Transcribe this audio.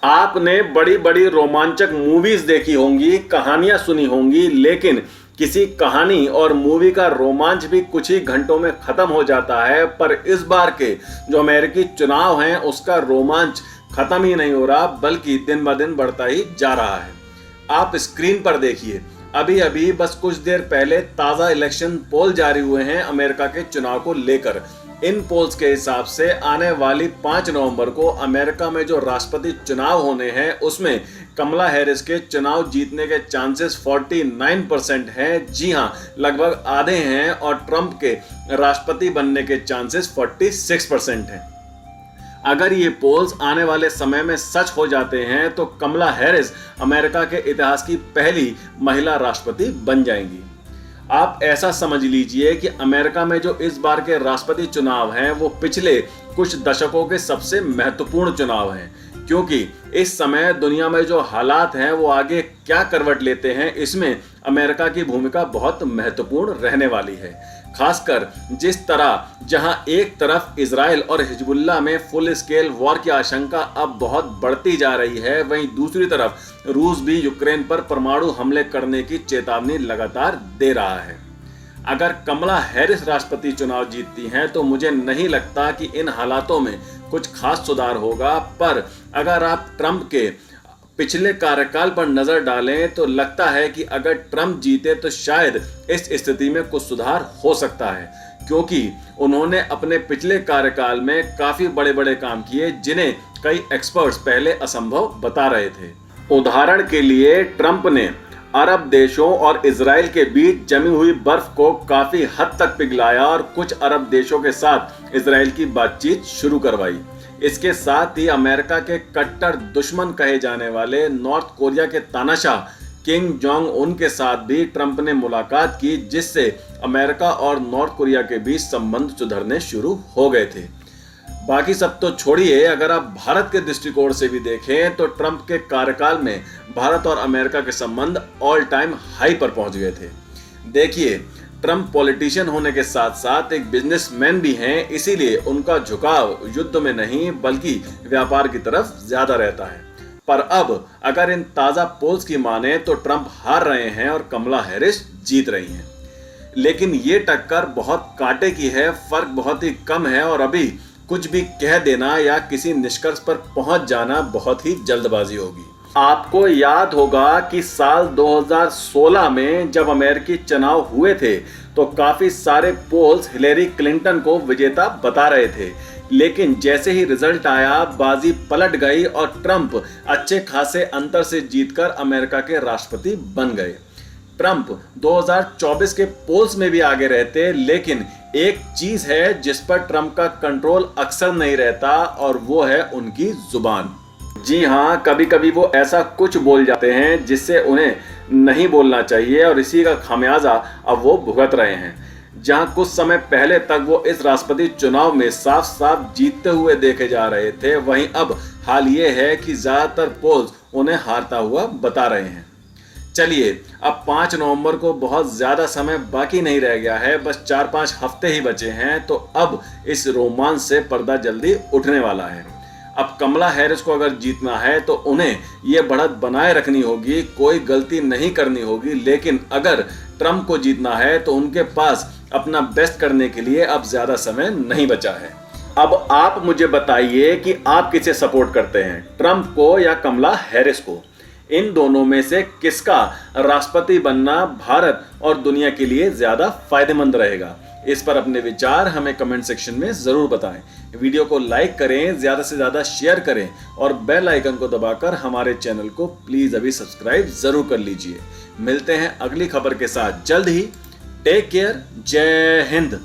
आपने बड़ी बड़ी रोमांचक मूवीज देखी होंगी, कहानियां सुनी होंगी, लेकिन किसी कहानी और मूवी का रोमांच भी कुछ ही घंटों में खत्म हो जाता है। पर इस बार के जो अमेरिकी चुनाव हैं उसका रोमांच खत्म ही नहीं हो रहा, बल्कि दिन ब दिन बढ़ता ही जा रहा है। आप स्क्रीन पर देखिए, अभी अभी बस कुछ देर पहले ताज़ा इलेक्शन पोल जारी हुए हैं अमेरिका के चुनाव को लेकर। इन पोल्स के हिसाब से आने वाली 5 नवंबर को अमेरिका में जो राष्ट्रपति चुनाव होने हैं उसमें कमला हैरिस के चुनाव जीतने के चांसेस 49% हैं। जी हां, लगभग आधे हैं। और ट्रंप के राष्ट्रपति बनने के चांसेस 46% हैं। अगर ये पोल्स आने वाले समय में सच हो जाते हैं तो कमला हैरिस अमेरिका के इतिहास की पहली महिला राष्ट्रपति बन जाएंगी। आप ऐसा समझ लीजिए कि अमेरिका में जो इस बार के राष्ट्रपति चुनाव हैं वो पिछले कुछ दशकों के सबसे महत्वपूर्ण चुनाव हैं, क्योंकि इस समय दुनिया में जो हालात हैं वो आगे क्या करवट लेते हैं, इसमें अमेरिका की भूमिका बहुत महत्वपूर्ण रहने वाली है। खासकर जिस तरह जहां एक तरफ इजराइल और हिजबुल्लाह में फुल स्केल वॉर की आशंका अब बहुत बढ़ती जा रही है, वहीं दूसरी तरफ रूस भी यूक्रेन पर परमाणु हमले करने की चेतावनी लगातार दे रहा है। अगर कमला हैरिस राष्ट्रपति चुनाव जीतती हैं तो मुझे नहीं लगता कि इन हालातों में कुछ खास सुधार होगा। पर अगर आप ट्रंप के पिछले कार्यकाल पर नजर डालें तो लगता है कि अगर ट्रंप जीते तो शायद इस स्थिति में कुछ सुधार हो सकता है, क्योंकि उन्होंने अपने पिछले कार्यकाल में काफी बड़े बड़े काम किए जिन्हें कई एक्सपर्ट्स पहले असंभव बता रहे थे। उदाहरण के लिए ट्रंप ने अरब देशों और इजराइल के बीच जमी हुई बर्फ को काफी हद तक पिघलाया और कुछ अरब देशों के साथ इजराइल की बातचीत शुरू करवाई। इसके साथ ही अमेरिका के कट्टर दुश्मन कहे जाने वाले नॉर्थ कोरिया के तानाशाह किम जोंग उन के साथ भी ट्रंप ने मुलाकात की, जिससे अमेरिका और नॉर्थ कोरिया के बीच संबंध सुधरने शुरू हो गए थे। बाकी सब तो छोड़िए, अगर आप भारत के दृष्टिकोण से भी देखें तो ट्रंप के कार्यकाल में भारत और अमेरिका के संबंध ऑल टाइम हाई पर पहुंच गए थे। देखिए, ट्रंप पॉलिटिशियन होने के साथ साथ एक बिजनेसमैन भी हैं, इसीलिए उनका झुकाव युद्ध में नहीं बल्कि व्यापार की तरफ ज्यादा रहता है। पर अब अगर इन ताजा पोल्स की माने तो ट्रंप हार रहे हैं और कमला हैरिस जीत रही हैं। लेकिन ये टक्कर बहुत कांटे की है, फर्क बहुत ही कम है और अभी कुछ भी कह देना या किसी निष्कर्ष पर पहुंच जाना बहुत ही जल्दबाजी होगी। आपको याद होगा कि साल 2016 में जब अमेरिकी चुनाव हुए थे तो काफी सारे पोल्स हिलेरी क्लिंटन को विजेता बता रहे थे, लेकिन जैसे ही रिजल्ट आया बाजी पलट गई और ट्रंप अच्छे खासे अंतर से जीतकर अमेरिका के राष्ट्रपति बन गए। ट्रंप 2024 के पोल्स में भी आगे रहते, लेकिन एक चीज है जिस पर ट्रंप का कंट्रोल अक्सर नहीं रहता और वो है उनकी जुबान। जी हाँ, कभी कभी वो ऐसा कुछ बोल जाते हैं जिससे उन्हें नहीं बोलना चाहिए और इसी का खामियाजा अब वो भुगत रहे हैं। जहां कुछ समय पहले तक वो इस राष्ट्रपति चुनाव में साफ साफ जीतते हुए देखे जा रहे थे, वहीं अब हाल ये है कि ज्यादातर पोल्स उन्हें हारता हुआ बता रहे हैं। चलिए, अब 5 नवंबर को बहुत ज्यादा समय बाकी नहीं रह गया है, बस 4-5 हफ्ते ही बचे हैं, तो अब इस रोमांच से पर्दा जल्दी उठने वाला है। अब कमला हैरिस को अगर जीतना है तो उन्हें ये बढ़त बनाए रखनी होगी, कोई गलती नहीं करनी होगी। लेकिन अगर ट्रंप को जीतना है तो उनके पास अपना बेस्ट करने के लिए अब ज्यादा समय नहीं बचा है। अब आप मुझे बताइए कि आप किसे सपोर्ट करते हैं, ट्रंप को या कमला हैरिस को? इन दोनों में से किसका राष्ट्रपति बनना भारत और दुनिया के लिए ज्यादा फायदेमंद रहेगा? इस पर अपने विचार हमें कमेंट सेक्शन में जरूर बताएं। वीडियो को लाइक करें, ज्यादा से ज्यादा शेयर करें और बेल आइकन को दबाकर हमारे चैनल को प्लीज अभी सब्सक्राइब जरूर कर लीजिए। मिलते हैं अगली खबर के साथ जल्द ही। Take care. जय हिंद।